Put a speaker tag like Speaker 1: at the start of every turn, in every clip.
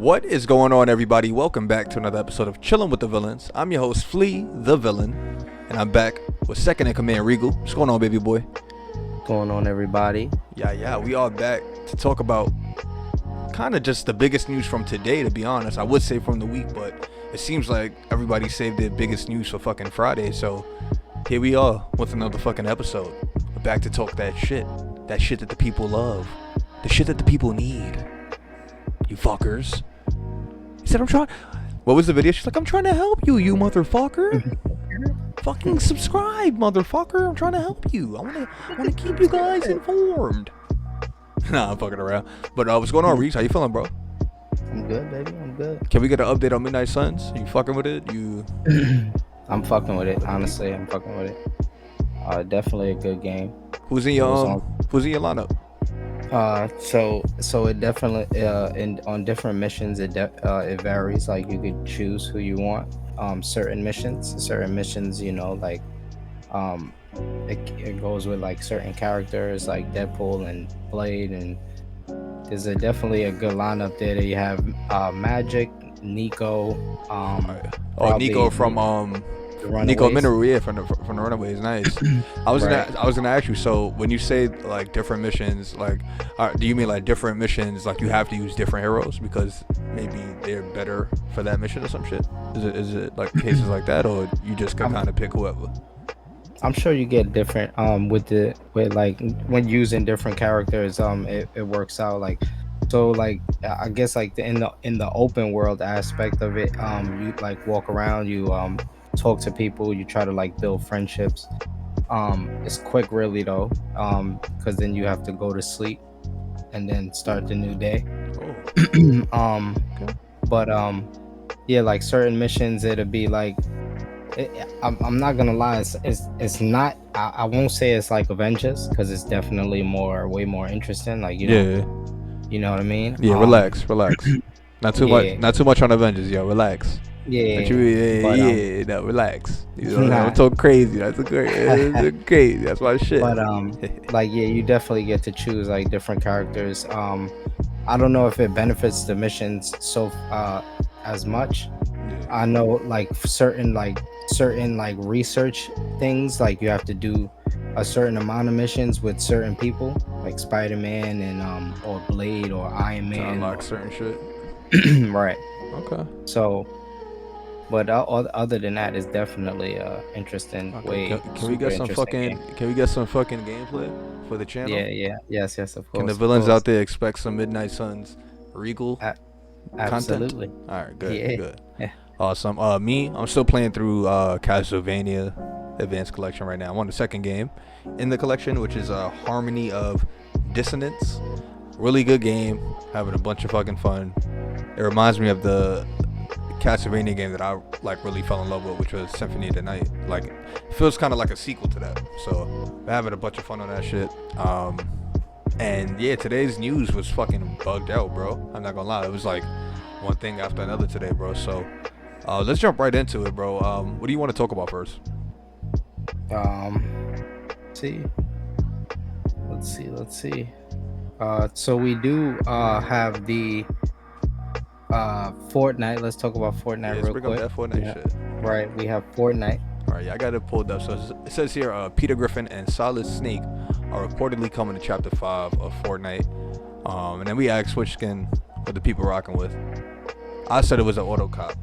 Speaker 1: What is going on, everybody? Welcome back to another episode of Chilling with the Villains. I'm your host, Flea the Villain, and I'm back with second in command, Regal. What's going on, baby boy?
Speaker 2: What's going on, everybody?
Speaker 1: Yeah, we are back to talk about kind of just the biggest news from today, to be honest. I would say from the week, but it seems like everybody saved their biggest news for fucking Friday, so here we are with another fucking episode. We're back to talk that shit that the people love, the shit that the people need. You fuckers. He said, what was the video? She's like, I'm trying to help you, you motherfucker. Fucking subscribe, motherfucker. I'm trying to help you. I wanna keep you guys informed. Nah, I'm fucking around. But what's going on, Reese? How you feeling, bro?
Speaker 2: I'm good, baby. I'm good.
Speaker 1: Can we get an update on Midnight Suns? You fucking with it?
Speaker 2: I'm fucking with it. Honestly, I'm fucking with it. Definitely a good game.
Speaker 1: Who's in your lineup?
Speaker 2: So it definitely on different missions it varies. Like you could choose who you want. Certain missions, you know, like it goes with like certain characters like Deadpool and Blade, and there's definitely a good lineup there. That you have Magic, Nico,
Speaker 1: Nico from Nico Minoru, yeah, from the Runaways. Nice. I was gonna ask you. So when you say like different missions, like, do you mean like different missions? Like you have to use different heroes because maybe they're better for that mission or some shit? Is it like cases like that, or you just can kind of pick whoever?
Speaker 2: I'm sure you get different with like when using different characters. It works out like. So like I guess like in the open world aspect of it, you like walk around, you talk to people, you try to like build friendships. It's quick really though, because then you have to go to sleep and then start the new day.
Speaker 1: Okay.
Speaker 2: But yeah, like certain missions it'll be like I'm not gonna lie, it's not, I won't say it's like Avengers, because it's definitely way more interesting, like you know what I mean.
Speaker 1: Relax. Not too much on Avengers, yo. Relax. Relax. You know, I'm so crazy. That's crazy. That's my shit.
Speaker 2: But like you definitely get to choose like different characters. I don't know if it benefits the missions as much. I know like certain research things, like you have to do a certain amount of missions with certain people, like Spider-Man and or Blade or Iron Man.
Speaker 1: To unlock certain shit.
Speaker 2: Right.
Speaker 1: Okay.
Speaker 2: So, but other than that, it's definitely interesting.
Speaker 1: Okay. Can we get some fucking gameplay for the channel?
Speaker 2: Yes, of course.
Speaker 1: Can the villains out there expect some Midnight Suns Regal
Speaker 2: absolutely
Speaker 1: content? All right, good,
Speaker 2: yeah.
Speaker 1: good. Yeah. Awesome. I'm still playing through Castlevania Advanced Collection right now. I'm on the second game in the collection, which is Harmony of Dissonance. Really good game. Having a bunch of fucking fun. It reminds me of the Castlevania game that I like really fell in love with, which was Symphony of the Night. Like, it feels kind of like a sequel to that. So we're having a bunch of fun on that shit. And yeah, today's news was fucking bugged out, bro. I'm not gonna lie. It was like one thing after another today, bro. So let's jump right into it, bro. What do you want to talk about first?
Speaker 2: Let's see. So we do have the Fortnite. Let's talk about Fortnite real quick.
Speaker 1: Bring up that Fortnite shit.
Speaker 2: Right, we have Fortnite.
Speaker 1: All right, I got it pulled up. So it says here, Peter Griffin and Solid Snake are reportedly coming to Chapter 5 of Fortnite. And then we asked which skin were the people rocking with. I said it was an auto cop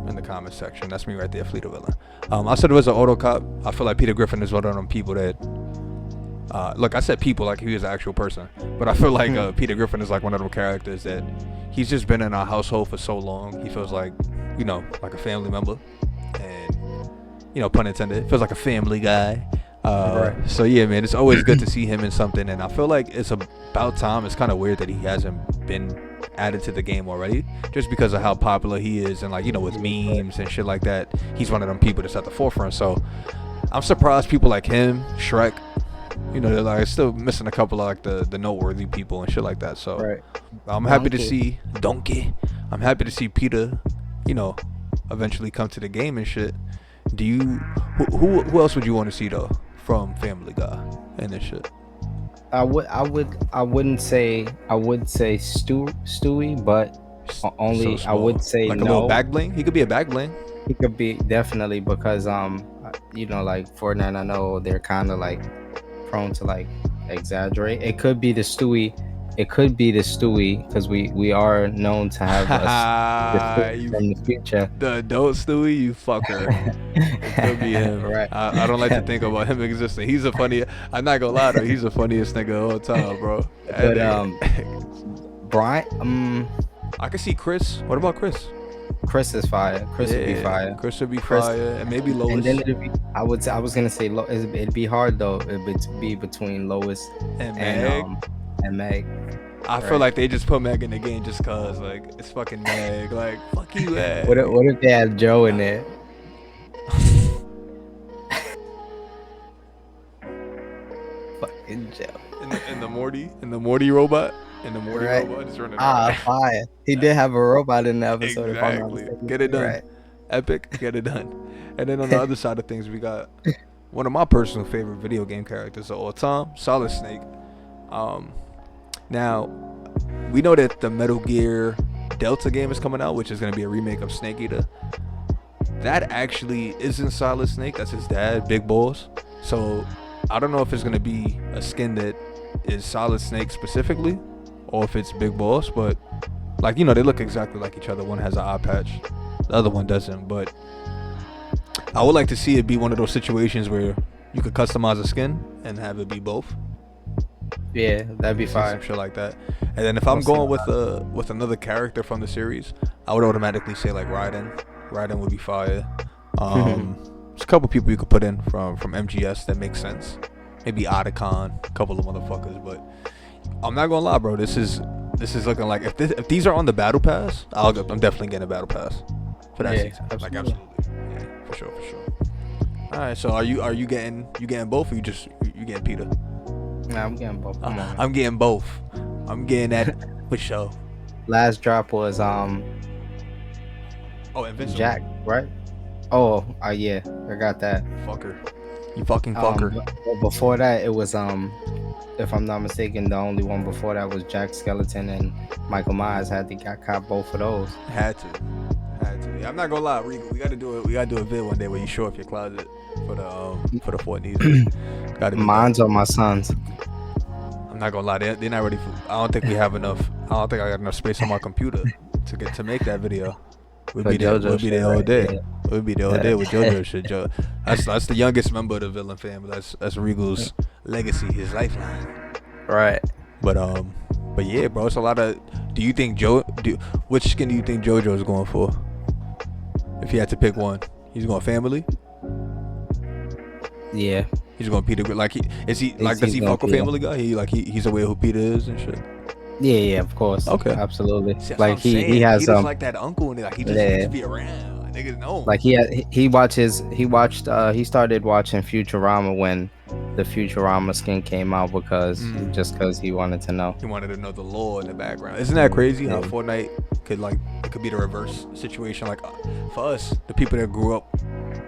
Speaker 1: in the comment section. That's me right there, Flea the Villain. I said it was an auto cop. I feel like Peter Griffin is one of them people that look, I said people like he was an actual person, but I feel like Peter Griffin is like one of them characters that he's just been in our household for so long. He feels like, you know, like a family member, and you know, pun intended, feels like a family guy.
Speaker 2: Right.
Speaker 1: So yeah, man, it's always good to see him in something, and I feel like it's about time. It's kind of weird that he hasn't been added to the game already, just because of how popular he is, and like, you know, with memes and shit like that, he's one of them people that's at the forefront. So I'm surprised people like him, Shrek, you know, they're like still missing a couple of like the noteworthy people and shit like that. So
Speaker 2: right.
Speaker 1: I'm happy to see Donkey. I'm happy to see Peter, you know, eventually come to the game and shit. Do you who else would you want to see though from Family Guy and this shit?
Speaker 2: I would say Stewie, but
Speaker 1: So
Speaker 2: Only I
Speaker 1: small.
Speaker 2: would say
Speaker 1: Like a little
Speaker 2: no.
Speaker 1: back bling. He could be a back bling.
Speaker 2: He could be definitely because you know, like Fortnite, I know they're kind of like prone to like exaggerate. It could be the Stewie. It could be the Stewie because we are known to have the Stewie
Speaker 1: You,
Speaker 2: from the future.
Speaker 1: the adult Stewie, you fucker. It could be him.
Speaker 2: Right.
Speaker 1: I don't like to think about him existing. He's a funny. I'm not gonna lie though. He's the funniest nigga of all time, bro. That
Speaker 2: But
Speaker 1: nigga.
Speaker 2: Brian,
Speaker 1: I can see Chris. What about Chris?
Speaker 2: Chris is fire. Chris would be fire.
Speaker 1: Chris would be
Speaker 2: Chris-
Speaker 1: fire, and maybe Lois.
Speaker 2: And then I was gonna say it'd be hard though. It'd be between Lois
Speaker 1: and Meg.
Speaker 2: And Meg.
Speaker 1: I feel like they just put Meg in the game just cause like it's fucking Meg. Like fuck you, Meg.
Speaker 2: What if they had Joe in there? Fucking Joe.
Speaker 1: In the Morty robot. In the Morty
Speaker 2: Right.
Speaker 1: robot just running around.
Speaker 2: Fire. He did have a robot in the episode. If I'm not
Speaker 1: Exactly.
Speaker 2: mistaken.
Speaker 1: Get it done.
Speaker 2: Right.
Speaker 1: Epic. Get it done. And then on the other side of things, we got one of my personal favorite video game characters of all time, Solid Snake. Now we know that the Metal Gear Delta game is coming out, which is going to be a remake of Snake Eater. That actually isn't Solid Snake. That's his dad, Big Balls. So I don't know if it's going to be a skin that is Solid Snake specifically, or if it's Big Boss, but like, you know, they look exactly like each other. One has an eye patch, the other one doesn't. But I would like to see it be one of those situations where you could customize a skin and have it be both.
Speaker 2: Yeah, that'd be fire.
Speaker 1: Some shit like that. And then if I'm going with another character from the series, I would automatically say like Raiden. Raiden would be fire. There's a couple people you could put in from MGS that makes sense. Maybe Otacon, a couple of motherfuckers, but I'm not gonna lie, bro. This is looking like if these are on the battle pass, I'm definitely getting a battle pass for that season.
Speaker 2: Absolutely.
Speaker 1: Like absolutely, yeah, for sure. All right, so are you getting both, or you getting Peter?
Speaker 2: Nah, I'm getting both.
Speaker 1: I'm getting both. I'm getting that for sure.
Speaker 2: Last drop was
Speaker 1: Invincible.
Speaker 2: Jack, right? Oh, yeah, I got that.
Speaker 1: Fucker. You fucking fucker.
Speaker 2: But before that, it was if I'm not mistaken, the only one before that was Jack Skeleton and Michael Myers. Got caught both of those.
Speaker 1: Had to. Yeah, I'm not gonna lie, Regal. We gotta do a vid one day where you show off your closet for the Fortnite. Gotta be
Speaker 2: Mine's on my sons.
Speaker 1: I'm not gonna lie, they're not ready for. I don't think we have enough. I don't think I got enough space on my computer to make that video. We'll be there all day.
Speaker 2: Yeah.
Speaker 1: We'll be there all day with JoJo shit. That's the youngest member of the villain family. That's Regal's legacy, his lifeline.
Speaker 2: Right.
Speaker 1: But yeah, bro, it's a lot of. Do you think which skin do you think JoJo is going for? If he had to pick one, he's going family.
Speaker 2: Yeah.
Speaker 1: He's going Peter. Like does he fuck with Family Guy? He's aware who Peter is and shit.
Speaker 2: Yeah, of course.
Speaker 1: Okay.
Speaker 2: Absolutely.
Speaker 1: See,
Speaker 2: like he has
Speaker 1: he just like that uncle and like he just be around. Niggas know.
Speaker 2: Like he started watching Futurama when the Futurama skin came out because he wanted to know.
Speaker 1: He wanted to know the lore in the background. Isn't that crazy how Fortnite could be the reverse situation? Like for us, the people that grew up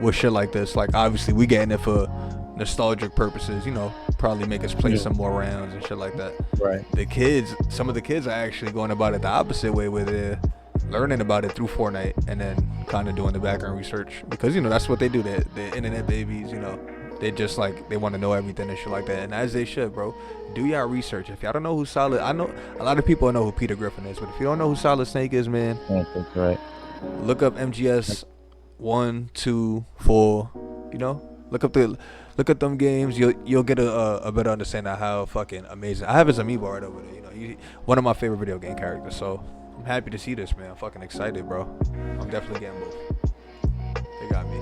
Speaker 1: with shit like this, like obviously we getting it for nostalgic purposes, you know, probably make us play some more rounds and shit like that.
Speaker 2: Right.
Speaker 1: Some of the kids are actually going about it the opposite way, where they're learning about it through Fortnite and then kind of doing the background research, because you know that's what they do. They're internet babies, you know. They just like they want to know everything and shit like that, and as they should, bro. Do y'all research. If y'all don't know who Solid, I know a lot of people know who Peter Griffin is, but if you don't know who Solid Snake is, man,
Speaker 2: That's right.
Speaker 1: look up MGS 1, 2, 4. You know, look at them games. You'll get a better understanding of how fucking amazing. I have his amiibo right over there. You know, one of my favorite video game characters. So I'm happy to see this, man. I'm fucking excited, bro. I'm definitely getting both. They got me.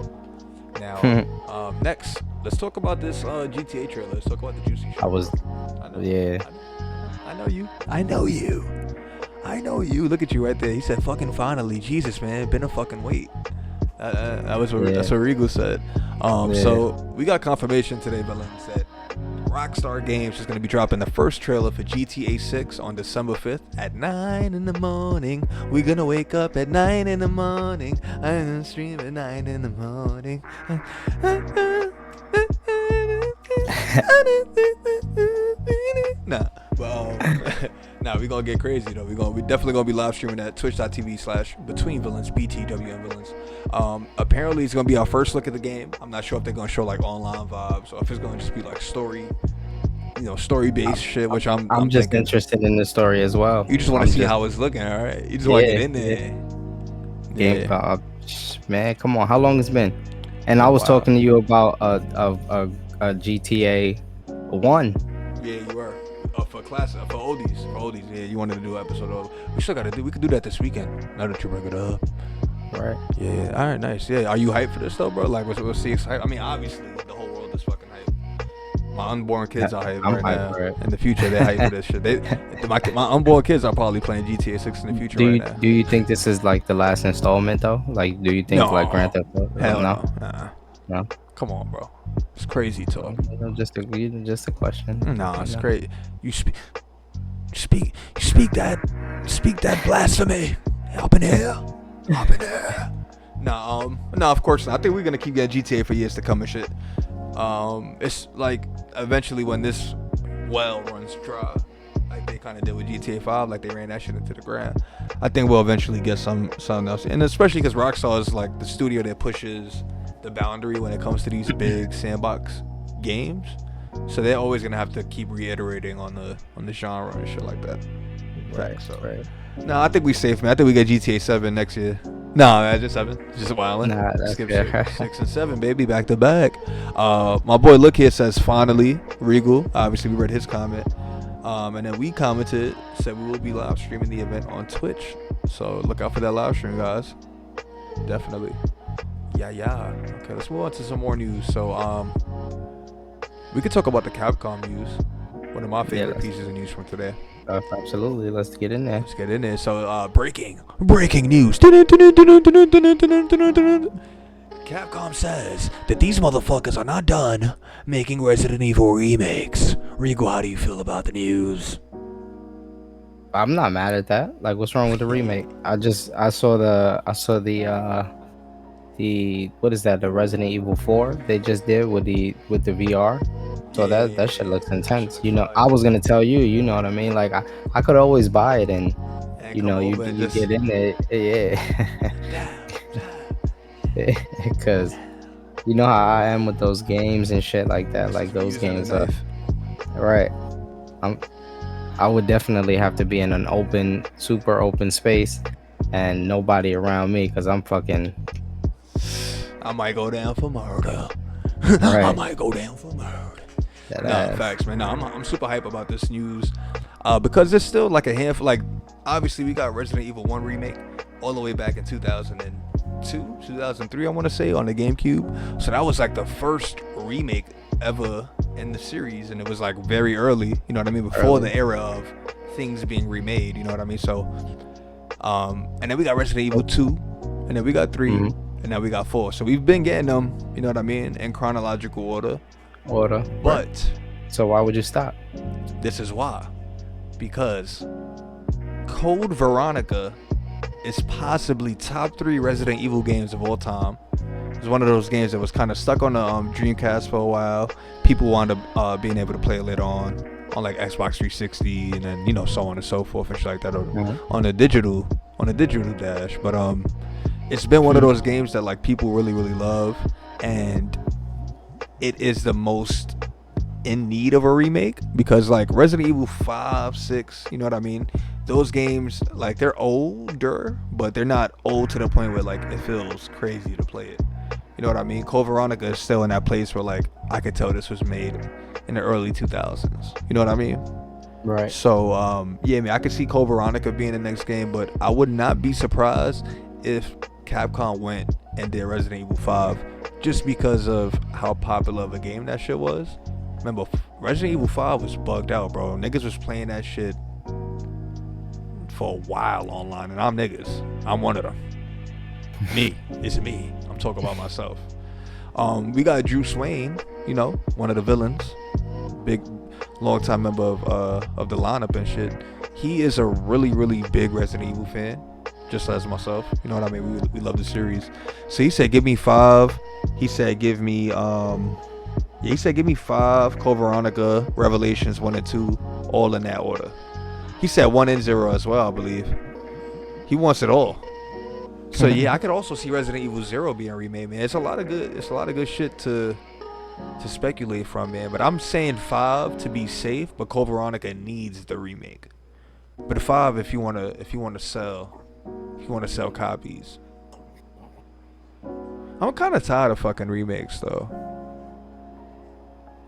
Speaker 1: Now, next, let's talk about this GTA trailer. Let's talk about the juicy shit. I know you. Look at you right there. He said, "Fucking finally, Jesus, man, been a fucking wait." That's what Regal said. So we got confirmation today, Valens, that Rockstar Games is going to be dropping the first trailer for GTA 6 on December 5th at 9 in the morning. We're going to wake up at 9 in the morning. I'm going to stream at 9 in the morning. Nah, we gonna get crazy though. We definitely gonna be live streaming at twitch.tv/betweenvillains BTWN villains. Apparently it's gonna be our first look at the game. I'm not sure if they're gonna show like online vibes or if it's gonna just be like story, story based shit. Which I'm
Speaker 2: just
Speaker 1: thinking.
Speaker 2: interested in the story as well.
Speaker 1: You just want to see how it's looking, all right? You just want to get in there.
Speaker 2: Game, man, come on. How long it's been? And I was talking to you about a GTA 1.
Speaker 1: Yeah, you were. For classic, for oldies. Yeah, you wanted to do an episode of. We could do that this weekend. Now that you bring it up.
Speaker 2: Right.
Speaker 1: Yeah. All right. Nice. Yeah. Are you hyped for this though, bro? Like, we'll see. I mean, obviously, the whole world is fucking hyped. My unborn kids are hyped right now. In the future, they're hyped for this shit. My unborn kids are probably playing GTA 6 in the future right now.
Speaker 2: Do you think this is like the last installment though? Like, do you think like Grand Theft Auto?
Speaker 1: Hell no.
Speaker 2: No.
Speaker 1: Come on, bro. It's crazy talk.
Speaker 2: Just a question.
Speaker 1: Nah, it's crazy. You speak that blasphemy up in here. Nah, of course not. I think we're gonna keep getting GTA for years to come and shit. It's like eventually when this well runs dry, like they kind of did with GTA 5, like they ran that shit into the ground. I think we'll eventually get something else, and especially because Rockstar is like the studio that pushes the boundary when it comes to these big sandbox games, so they're always gonna have to keep reiterating on the genre and shit like that.
Speaker 2: Right.
Speaker 1: No, I think we safe, man. I think we get GTA 7 next year. No, just 7. Just wildin'.
Speaker 2: Nah, that's
Speaker 1: skip
Speaker 2: fair.
Speaker 1: 6 and 7, baby, back to back. My boy Look here says finally Regal. Obviously, we read his comment. And then we commented, said we will be live streaming the event on Twitch. So look out for that live stream, guys. Definitely. Yeah. Okay, let's move on to some more news. So we could talk about the Capcom news. One of my favorite pieces of news from today.
Speaker 2: Absolutely. Let's get in there.
Speaker 1: So breaking news. Capcom says that these motherfuckers are not done making Resident Evil remakes. Rigo, how do you feel about the news?
Speaker 2: I'm not mad at that. Like, what's wrong with the remake? I saw the what is that? The Resident Evil 4 they just did with the VR. So that shit looks intense. I was gonna tell you. You know what I mean? Like I could always buy it, and you get in there, because you know how I am with those games and shit like that. Like those games are right. I would definitely have to be in an super open space, and nobody around me, because I'm fucking.
Speaker 1: I might go down for murder.
Speaker 2: Right.
Speaker 1: I might go down for murder. Facts, man. I'm super hype about this news, because there's still like a handful. Like, obviously, we got Resident Evil 1 remake all the way back in 2002, 2003, I want to say, on the GameCube. So that was like the first remake ever in the series, and it was like very early. You know what I mean? Before the era of things being remade. You know what I mean? So, and then we got Resident Evil 2, and then we got 3, and now we got 4. So we've been getting them. You know what I mean? In chronological order. But
Speaker 2: so why would you stop?
Speaker 1: This is why. Because Code Veronica is possibly top 3 Resident Evil games of all time. It's one of those games that was kind of stuck on the Dreamcast for a while. People wound up being able to play it later on like Xbox 360, and then so on and so forth and shit like that on the digital dash. But it's been one of those games that like people really love, and it is the most in need of a remake, because like Resident Evil 5, 6, you know what I mean? Those games, like, they're older, but they're not old to the point where like it feels crazy to play it. You know what I mean? Code Veronica is still in that place where like I could tell this was made in the early 2000s. You know what I mean?
Speaker 2: Right.
Speaker 1: So I could see Code Veronica being the next game, but I would not be surprised if Capcom went and did Resident Evil 5, just because of how popular of a game that shit was. Remember, Resident Evil 5 was bugged out, bro. Niggas was playing that shit for a while online, and I'm niggas. I'm one of them. It's me. I'm talking about myself. We got Drew Swain, one of the villains, big, long-time member of the lineup and shit. He is a really big Resident Evil fan, just as myself. You know what I mean? We love the series. So he said, give me 5. He said, give me 5 Code Veronica, Revelations 1 and 2, all in that order. He said 1 and 0 as well, I believe. He wants it all. So yeah, I could also see Resident Evil 0 being remade, man. It's a lot of good shit to speculate from, man. But I'm saying 5 to be safe, but Code Veronica needs the remake. But 5 if you wanna sell copies. I'm kind of tired of fucking remakes though.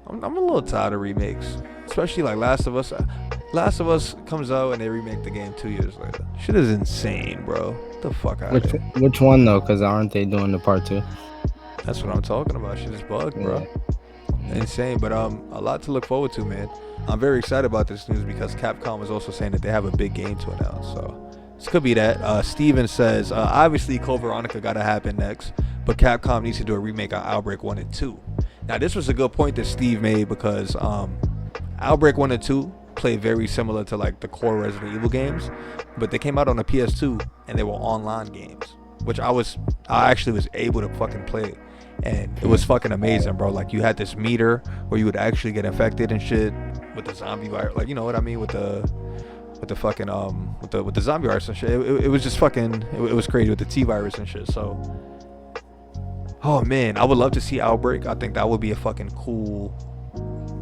Speaker 1: I'm a little tired of remakes, especially like Last of Us. Last of Us comes out and they remake the game 2 years later. Shit is insane, bro. Get the fuck out of here.
Speaker 2: Which one though? Because aren't they doing the part 2?
Speaker 1: That's what I'm talking about. Shit is bugged, bro. Insane, but a lot to look forward to, man. I'm very excited about this news because Capcom is also saying that they have a big game to announce. So this could be that. Steven says, obviously Code Veronica gotta happen next, but Capcom needs to do a remake on Outbreak 1 and 2. Now this was a good point that Steve made because Outbreak 1 and 2 play very similar to like the core Resident Evil games, but they came out on the PS2 and they were online games, which I actually was able to fucking play, and it was fucking amazing, bro. Like you had this meter where you would actually get infected and shit with the zombie virus, like, you know what I mean, with the fucking with the zombie virus and shit. It was just fucking, it was crazy with the T virus and shit. So oh man, I would love to see Outbreak. I think that would be a fucking cool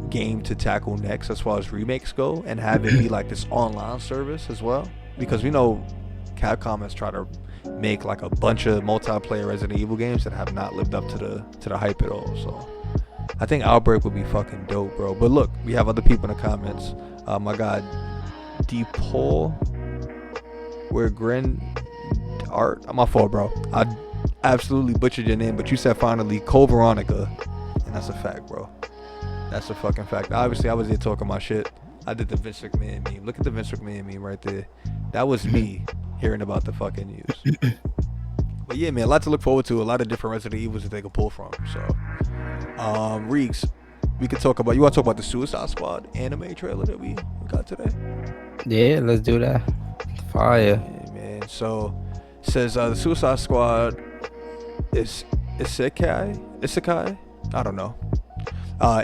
Speaker 1: game to tackle next as far as remakes go, and have it be like this online service as well, because we know Capcom has tried to make like a bunch of multiplayer Resident Evil games that have not lived up to the hype at all. So I think Outbreak would be fucking dope, bro. But look, we have other people in the comments. My god, DePaul, where Grin Art, my fault, bro. I absolutely butchered your name, but you said finally Code Veronica, and that's a fact, bro. That's a fucking fact. Obviously, I was there talking my shit. I did the Vince McMahon meme. Look at the Vince McMahon meme right there. That was me hearing about the fucking news. But yeah, man, a lot to look forward to. A lot of different Resident Evils that they could pull from. So, Reeks, we could talk about. You want to talk about the Suicide Squad anime trailer that we got today?
Speaker 2: Yeah, let's do that. Fire.
Speaker 1: Yeah, man. So, it says the Suicide Squad is Isekai. I don't know.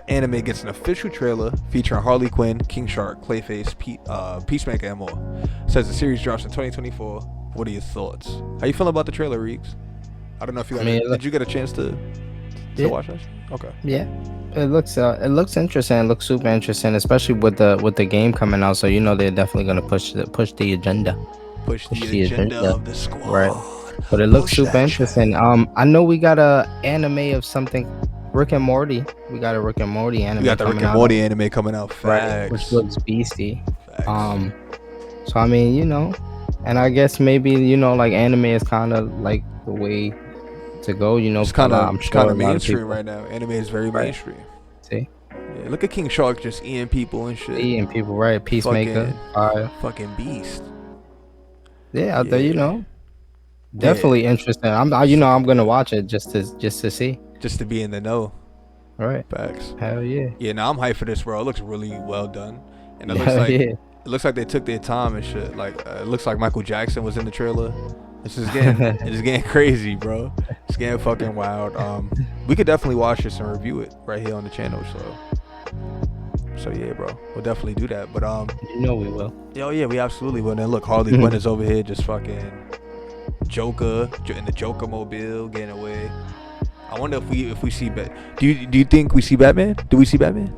Speaker 1: Anime gets an official trailer featuring Harley Quinn, King Shark, Clayface, Peacemaker, and more. It says the series drops in 2024. What are your thoughts? How you feeling about the trailer, Reeks? I don't know if you did you get a chance to watch that? Okay.
Speaker 2: Yeah, it looks interesting. It looks super interesting, especially with the game coming out. So you know they're definitely gonna push the agenda.
Speaker 1: Push the agenda of the squad.
Speaker 2: Right. But it looks super interesting. I know we got a anime of something. Rick and Morty. We got a Rick and Morty anime.
Speaker 1: We got the Rick and Morty anime coming out. Facts.
Speaker 2: Right, which looks beastie. Facts. So I mean, you know, and I guess maybe, you know, like anime is kind of like the way to go. You know,
Speaker 1: it's kind of mainstream
Speaker 2: people.
Speaker 1: Right now. Anime is very mainstream.
Speaker 2: See.
Speaker 1: Yeah, look at King Shark just eating people and shit.
Speaker 2: Eating people, right? Peacemaker.
Speaker 1: Fucking beast.
Speaker 2: Yeah, you know, definitely interesting. I'm gonna watch it just to see.
Speaker 1: Just to be in the know.
Speaker 2: All right.
Speaker 1: Facts.
Speaker 2: Hell yeah.
Speaker 1: Yeah, now I'm hyped for this, bro. It looks really well done. And it looks like they took their time and shit. Like it looks like Michael Jackson was in the trailer. It's just getting crazy, bro. It's getting fucking wild. We could definitely watch this and review it right here on the channel. So yeah, bro. We'll definitely do that. But
Speaker 2: you know we will.
Speaker 1: Oh yeah, we absolutely will. And then look, Harley Quinn is over here just fucking Joker in the Joker mobile getting away. I wonder if we see do you think we see Batman? Do we see Batman?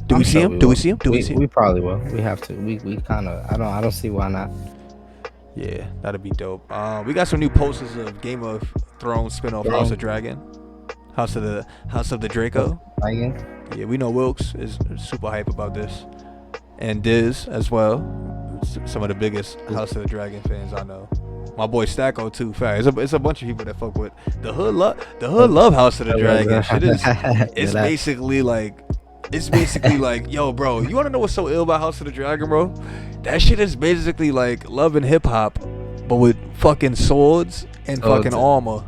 Speaker 1: Do we see him? Do we see him?
Speaker 2: We probably will. We have to. We kind of. I don't see why not.
Speaker 1: Yeah, that'd be dope. We got some new posters of Game of Thrones spinoff House of Dragon, House of the Draco. Yeah, we know Wilkes is super hype about this, and Diz as well. Some of the biggest House of the Dragon fans I know. My boy Stacko too. Fact, it's a bunch of people that fuck with the hood. Love House of the Dragon. Shit is. It's basically like, yo, bro. You wanna know what's so ill about House of the Dragon, bro? That shit is basically like Love and Hip Hop, but with fucking swords and fucking armor.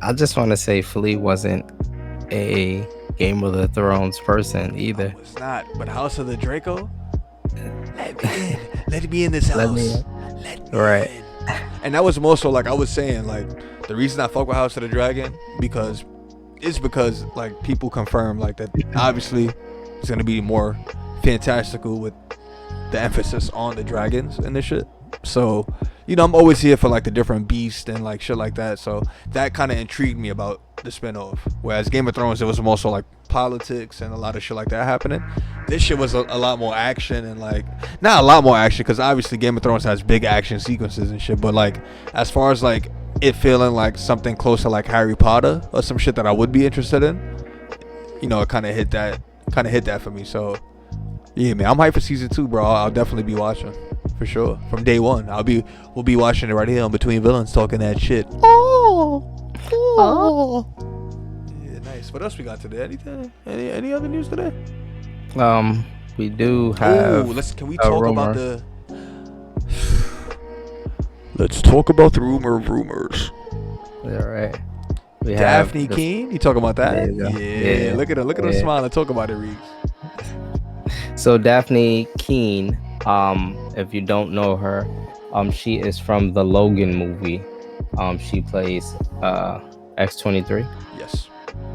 Speaker 2: I just want to say, Flea wasn't a Game of the Thrones person either.
Speaker 1: No, it's not. But House of the Draco. Let me in. Let me in this house. Let me
Speaker 2: right.
Speaker 1: in. And that was more so like I was saying, like the reason I fuck with House of the Dragon because like people confirm like that obviously it's gonna be more fantastical with the emphasis on the dragons and this shit. So, you know, I'm always here for like the different beasts and like shit like that. So that kind of intrigued me about the spinoff. Whereas Game of Thrones, it was more so like politics and a lot of shit like that happening. This shit was a lot more action and like not a lot more action because obviously Game of Thrones has big action sequences and shit. But like as far as like it feeling like something close to like Harry Potter or some shit that I would be interested in, you know, it kind of hit that for me. So yeah, man, I'm hyped for season 2, bro. I'll definitely be watching for sure from day one. We'll be watching it right here on Between Villains, talking that shit. Oh. Yeah, nice. What else we got today? Anything? Any other news today?
Speaker 2: We do have.
Speaker 1: Can we talk about the? Let's talk about the rumor of rumors.
Speaker 2: All right. We
Speaker 1: Daphne Keane. You talking about that?
Speaker 2: Yeah.
Speaker 1: Look at her smile and talk about it, Reeves.
Speaker 2: So Daphne Keane, if you don't know her, she is from the Logan movie. She plays X-23.
Speaker 1: Yes.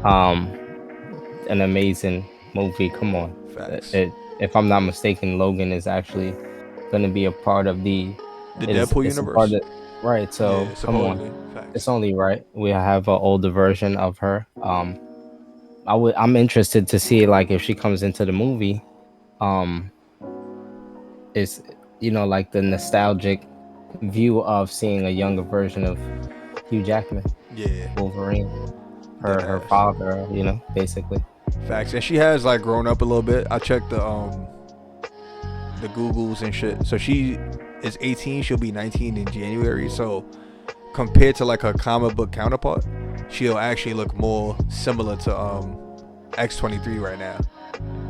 Speaker 2: An amazing movie. Come on.
Speaker 1: Facts.
Speaker 2: If I'm not mistaken, Logan is actually going to be a part of the
Speaker 1: Deadpool universe.
Speaker 2: Right. So
Speaker 1: yeah,
Speaker 2: come on.
Speaker 1: Facts.
Speaker 2: It's only right. We have an older version of her. I'm interested to see like if she comes into the movie. Is like the nostalgic view of seeing a younger version of Hugh Jackman.
Speaker 1: Yeah.
Speaker 2: Wolverine. Her father, basically.
Speaker 1: Facts. And she has like grown up a little bit. I checked the Googles and shit. So she is 18, she'll be 19 in January. So compared to like her comic book counterpart, she'll actually look more similar to X-23 right now.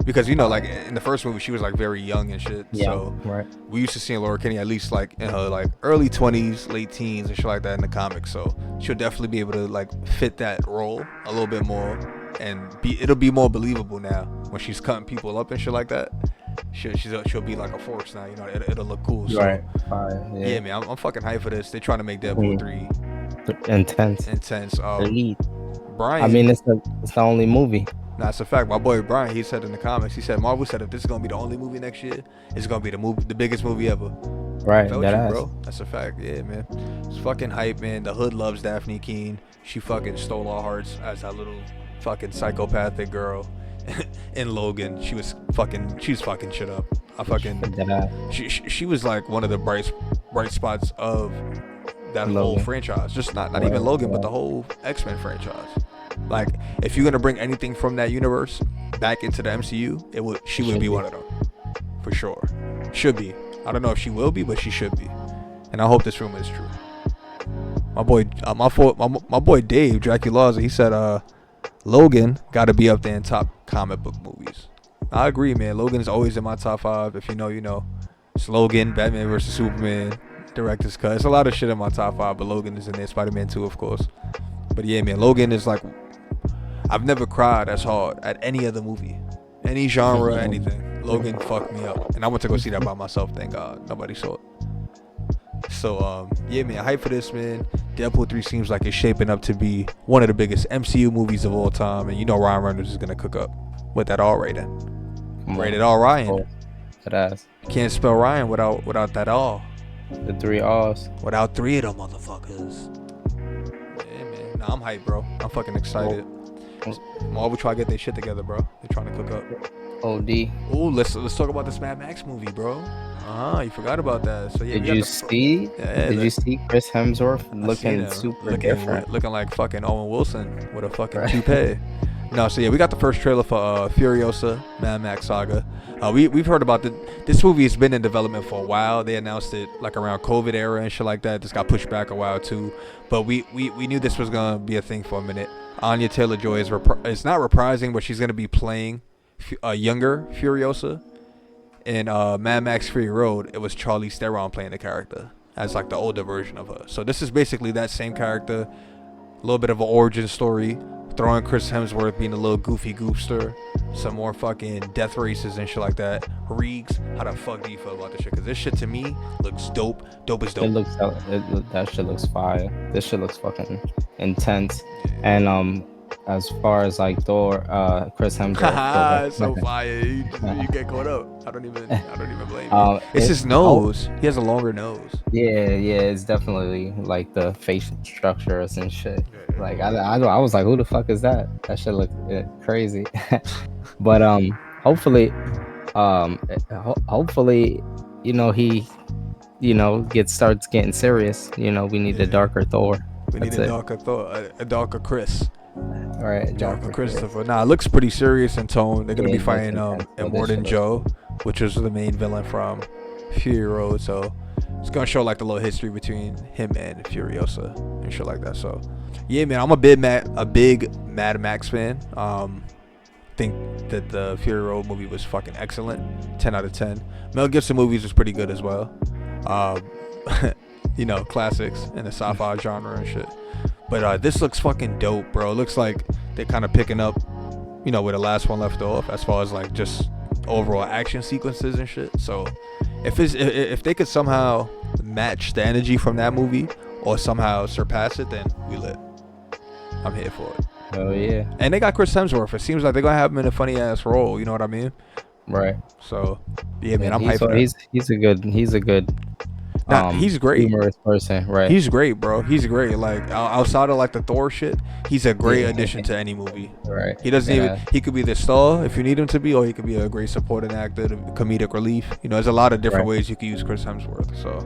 Speaker 1: Because like in the first movie she was like very young and shit.
Speaker 2: Yeah,
Speaker 1: so
Speaker 2: right.
Speaker 1: We used to see Laura Kinney at least like in her like early 20s, late teens and shit like that in the comics. So she'll definitely be able to like fit that role a little bit more, and it'll be more believable now when she's cutting people up and shit like that. She'll be like a force now. It'll look cool. So,
Speaker 2: right.
Speaker 1: Yeah, man, I'm fucking hyped for this. They're trying to make Deadpool 3 intense. Brian.
Speaker 2: I mean, it's the only movie.
Speaker 1: Nah, it's a fact. My boy Brian, he said in the comments, he said Marvel said if this is gonna be the only movie next year, it's gonna be the biggest movie ever.
Speaker 2: Right,
Speaker 1: bro. That's a fact. Yeah, man. It's fucking hype, man. The hood loves Daphne Keane. She fucking stole our hearts as that little fucking psychopathic girl in Logan. She's fucking shit up. She was like one of the bright spots of that whole franchise. Just not even Logan, but the whole X-Men franchise. Like, if you're gonna bring anything from that universe back into the MCU, she would be one of them, for sure. Should be. I don't know if she will be, but she should be. And I hope this rumor is true. My boy Dave Draculaza, he said Logan got to be up there in top comic book movies. I agree, man. Logan's always in my top 5. If you know, you know. It's Logan, Batman vs Superman, Director's Cut. It's a lot of shit in my top 5, but Logan is in there. Spider-Man 2, of course. But yeah, man, Logan is like, I've never cried as hard at any other movie, any genre, anything. Logan fucked me up, and I went to go see that by myself. Thank God, nobody saw it. So yeah, man, hype for this, man. Deadpool 3 seems like it's shaping up to be one of the biggest MCU movies of all time, and Ryan Reynolds is gonna cook up with that R rating. Rated R Ryan.
Speaker 2: That ass.
Speaker 1: You can't spell Ryan without that R.
Speaker 2: The 3 R's.
Speaker 1: Without 3 of them motherfuckers. Yeah, man. Nah, I'm hyped, bro. I'm fucking excited. Marvel try to get their shit together, bro. They're trying to cook up.
Speaker 2: OD.
Speaker 1: Ooh, let's talk about this Mad Max movie, bro. You forgot about that. So yeah,
Speaker 2: Did you see Chris Hemsworth looking super different?
Speaker 1: Looking like fucking Owen Wilson with a fucking toupee. No, so yeah, we got the first trailer for Furiosa Mad Max Saga. We've heard about this movie has been in development for a while. They announced it like around COVID era and shit like that. This got pushed back a while too, but we knew this was gonna be a thing for a minute. Anya Taylor-Joy is not reprising, but she's gonna be playing a younger Furiosa. In Mad Max Fury Road, it was Charlize Theron playing the character as like the older version of her. So this is basically that same character, a little bit of an origin story, throwing Chris Hemsworth being a little goofy goofster, some more fucking death races and shit like that. Reegs, how the fuck do you feel about this shit? Because this shit to me looks dope. Dope as dope.
Speaker 2: That shit looks fire. This shit looks fucking intense. And as far as like Thor, Chris Hemsworth
Speaker 1: Haha,
Speaker 2: Thor.
Speaker 1: it's so fire. You get caught up. I don't even blame you. It's his
Speaker 2: Oh
Speaker 1: nose. He has a longer nose.
Speaker 2: yeah, it's definitely like the facial structures and shit.
Speaker 1: Yeah.
Speaker 2: Like I was like, who the fuck is that? That shit look crazy. But hopefully, hopefully, he starts getting serious. We need a
Speaker 1: Yeah.
Speaker 2: darker Thor.
Speaker 1: We need
Speaker 2: That's
Speaker 1: a
Speaker 2: it.
Speaker 1: darker thought, a darker Chris.
Speaker 2: All right,
Speaker 1: Darker
Speaker 2: darker Chris.
Speaker 1: Christopher. Nah, it looks pretty serious in tone. They're gonna
Speaker 2: Yeah,
Speaker 1: be
Speaker 2: it looks
Speaker 1: fighting
Speaker 2: intense. Oh, this
Speaker 1: Immortan
Speaker 2: shit looks
Speaker 1: Joe, which was the main villain from Fury Road. So it's gonna show like the little history between him and Furiosa and shit like that. So yeah, man, I'm a big Mad Max fan. Think that the Fury Road movie was fucking excellent. 10 out of 10. Mel Gibson movies was pretty good as well. Um, classics in the sci-fi genre and shit. But this looks fucking dope, bro. It looks like they're kind of picking up, where the last one left off, as far as like just overall action sequences and shit. So if they could somehow match the energy from that movie or somehow surpass it, then we lit. I'm here for it.
Speaker 2: Oh yeah.
Speaker 1: And they got Chris Hemsworth. It seems like they're gonna have him in a funny ass role. You know what I mean?
Speaker 2: Right.
Speaker 1: So yeah, man, I'm
Speaker 2: he's,
Speaker 1: hyped for that.
Speaker 2: he's a good
Speaker 1: He's great.
Speaker 2: humorous person, right?
Speaker 1: He's great, bro. He's great. Like outside of like the Thor shit, he's a great
Speaker 2: Yeah.
Speaker 1: addition to any movie.
Speaker 2: Right.
Speaker 1: He doesn't
Speaker 2: Yeah.
Speaker 1: even. He could be the star if you need him to be, or he could be a great supporting actor, comedic relief. There's a lot of different
Speaker 2: Right.
Speaker 1: ways you could use Chris Hemsworth. So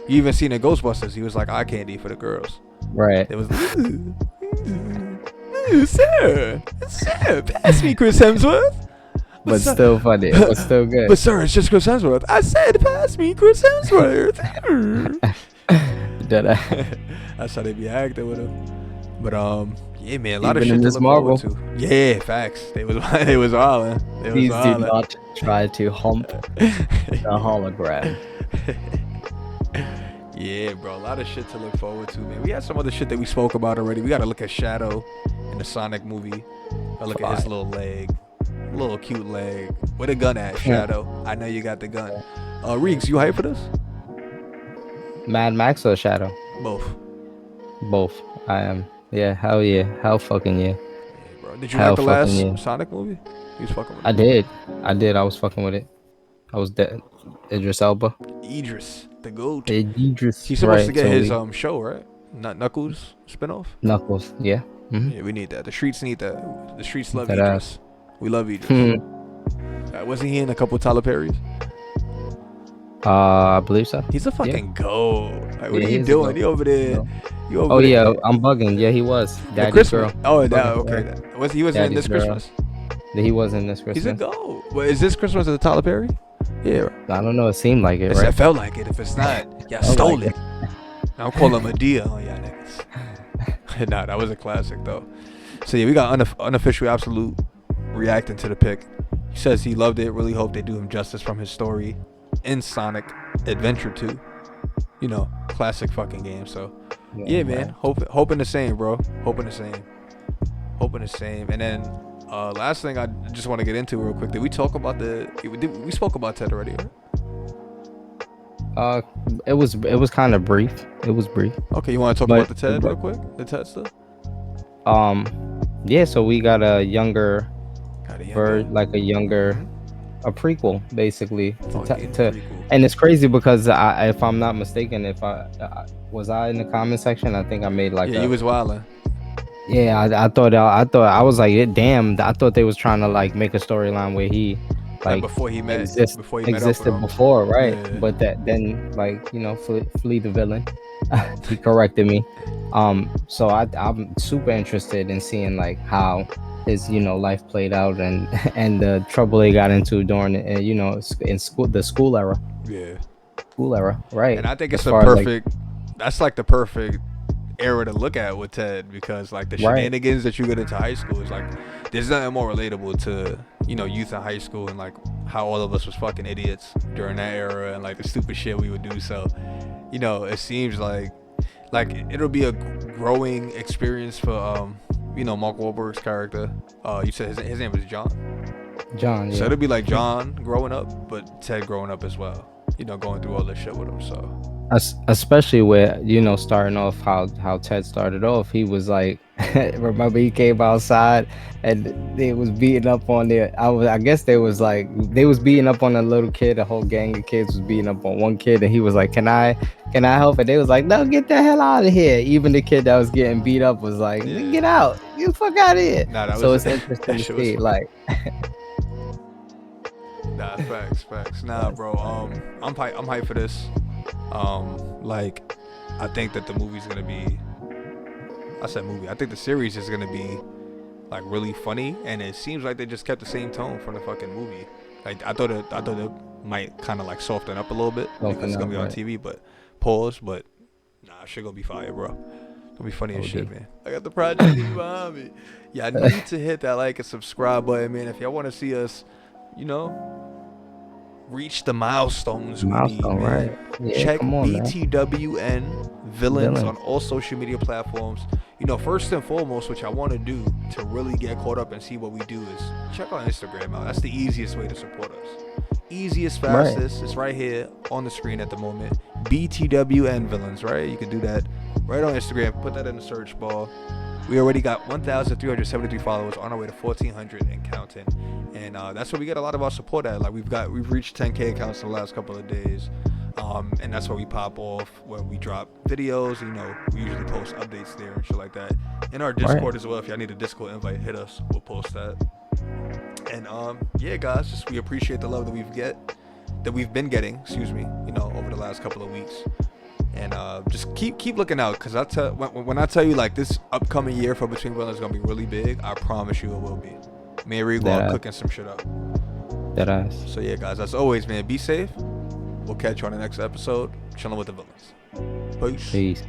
Speaker 1: you even seen in Ghostbusters, he was like eye candy for the girls.
Speaker 2: Right.
Speaker 1: It was. Sir, pass me Chris Hemsworth.
Speaker 2: But still funny. But still good.
Speaker 1: But sir, it's just Chris Hemsworth. I said, pass me Chris Hemsworth. That's how they be acting with him. But yeah, man, a lot of
Speaker 2: Even
Speaker 1: shit
Speaker 2: in
Speaker 1: to
Speaker 2: this
Speaker 1: look
Speaker 2: Marvel.
Speaker 1: forward to. Yeah, facts. They was wildin'.
Speaker 2: Please do not try to hump the hologram.
Speaker 1: Yeah, bro, a lot of shit to look forward to, man. We had some other shit that we spoke about already. We gotta look at Shadow in the Sonic movie. Gotta look at his little leg, little cute leg. Where the gun at, Shadow? I know you got the gun. Reeks, you hype for this?
Speaker 2: Mad Max or Shadow? Both. I am. Yeah, hell yeah. Hell fucking yeah.
Speaker 1: Yeah, bro. Did you
Speaker 2: Hell
Speaker 1: like the last
Speaker 2: fucking yeah.
Speaker 1: Sonic movie? You was fucking with
Speaker 2: I did. I was fucking with it. I was dead. Idris Elba.
Speaker 1: Idris, the GOAT.
Speaker 2: Idris.
Speaker 1: He's supposed to get his
Speaker 2: so
Speaker 1: show, right? Not Knuckles spinoff.
Speaker 2: Knuckles. Yeah. Mm-hmm.
Speaker 1: Yeah, we need that. The streets need that. The streets love
Speaker 2: That
Speaker 1: Idris. We love Idris. Wasn't he in a couple Tyler Perry's?
Speaker 2: I believe so.
Speaker 1: He's a fucking goat. Like, what
Speaker 2: Yeah,
Speaker 1: are you
Speaker 2: he's a
Speaker 1: doing?
Speaker 2: goat.
Speaker 1: You over there?
Speaker 2: No.
Speaker 1: You over
Speaker 2: Oh
Speaker 1: there?
Speaker 2: yeah, I'm bugging. Yeah, he was.
Speaker 1: The
Speaker 2: Daddy's
Speaker 1: Christmas.
Speaker 2: girl.
Speaker 1: Oh, that
Speaker 2: Bugging,
Speaker 1: okay.
Speaker 2: yeah.
Speaker 1: He wasn't in this
Speaker 2: Daddy's girl.
Speaker 1: Christmas.
Speaker 2: He was in this Christmas.
Speaker 1: He's a goat. Well, is this Christmas at Tyler Perry? Yeah.
Speaker 2: I don't know. It seemed like it,
Speaker 1: It
Speaker 2: right?
Speaker 1: felt like it. If it's not, y'all
Speaker 2: Felt
Speaker 1: stole
Speaker 2: like
Speaker 1: it. I'm calling Medea on y'all niggas. Nah, that was a classic though. So yeah, we got unofficial absolute reacting to the pick. He says he loved it. Really hope they do him justice from his story in Sonic Adventure 2. Classic fucking game. So yeah, man. Hoping the same, bro. Hoping the same. And then last thing I just want to get into real quick. Did we talk about we spoke about Ted already, right?
Speaker 2: It was kind of brief. It was brief.
Speaker 1: Okay, you want to talk about the Ted real quick? The Ted stuff?
Speaker 2: Yeah, so we got a younger
Speaker 1: Mm-hmm.
Speaker 2: a prequel basically
Speaker 1: Prequel.
Speaker 2: and it's crazy because if I'm not mistaken, if I was in the comment section, I think I made like
Speaker 1: he was wildin'.
Speaker 2: Yeah, I thought I was like, damn, I thought they was trying to like make a storyline where he like
Speaker 1: before he met
Speaker 2: existed
Speaker 1: up with him.
Speaker 2: before, right?
Speaker 1: Yeah.
Speaker 2: But that then like flee the villain. He corrected me. So I'm super interested in seeing like how his life played out and the trouble they got into during in the school era.
Speaker 1: Yeah.
Speaker 2: School era, right?
Speaker 1: And I think it's
Speaker 2: As far as,
Speaker 1: that's like the perfect era to look at with Ted, because like the shenanigans that you get into high school is like, there's nothing more relatable to youth in high school and like how all of us was fucking idiots during that era and like the stupid shit we would do. So it seems like it'll be a growing experience for Mark Wahlberg's character. You said his name was John.
Speaker 2: Yeah.
Speaker 1: So it'll be like John growing up, but Ted growing up as well. Going through all this shit with him. So
Speaker 2: especially where starting off how Ted started off, he was like Remember he came outside and they was beating up on their. I guess they was like they was beating up on a little kid. A whole gang of kids was beating up on one kid, and he was like, can I help?" And they was like, "No, get the hell out of here." Even the kid that was getting beat up was like,
Speaker 1: Yeah.
Speaker 2: "Get out, get the fuck out of here."
Speaker 1: Nah, that
Speaker 2: So
Speaker 1: was
Speaker 2: it's interesting
Speaker 1: that
Speaker 2: to
Speaker 1: shit was
Speaker 2: see,
Speaker 1: funny.
Speaker 2: like,
Speaker 1: Nah, facts. Nah, bro. I'm hyped for this. Like, I think that the movie's gonna be. I said movie. I think the series is gonna be like really funny, and it seems like they just kept the same tone from the fucking movie. Like I thought it might kind of like soften up a little bit because
Speaker 2: open
Speaker 1: it's
Speaker 2: up,
Speaker 1: gonna be on
Speaker 2: right?
Speaker 1: TV. But pause. But nah, shit gonna be fire, bro. Gonna be funny as shit,
Speaker 2: OD.
Speaker 1: man. I got the project TV behind me. Yeah, I need to hit that like and subscribe button, man. If y'all want to see us, you know, reach the milestones we need,
Speaker 2: Milestone,
Speaker 1: man.
Speaker 2: right? Yeah,
Speaker 1: Check
Speaker 2: come on, man.
Speaker 1: BTWN Villains on
Speaker 2: Villains,
Speaker 1: all social media platforms. You know, first and foremost, what I want to do to really get caught up and see what we do is check our Instagram out. That's the easiest way to support us. Easiest,
Speaker 2: right?
Speaker 1: fastest. It's right here on the screen at the moment. BTWN Villains, right? You can do that right on Instagram. Put that in the search bar. We already got 1,373 followers, on our way to 1,400 and counting. And that's where we get a lot of our support at. Like we've reached 10K accounts in the last couple of days. And that's where we pop off, where we drop videos. You know, we usually post updates there and shit like that. In our
Speaker 2: Right.
Speaker 1: Discord as well. If y'all need a Discord invite, hit us. We'll post that. And yeah, guys, just we appreciate the love that we've been getting. Excuse me. You know, over the last couple of weeks. And just keep looking out, because when I tell you like this upcoming year for Between Villains is gonna be really big, I promise you it will be. Me and Rigo are
Speaker 2: That
Speaker 1: cooking some shit up.
Speaker 2: that ass.
Speaker 1: So yeah, guys, as always, man, be safe. We'll catch you on the next episode. Chilling with the Villains. Peace.
Speaker 2: Peace.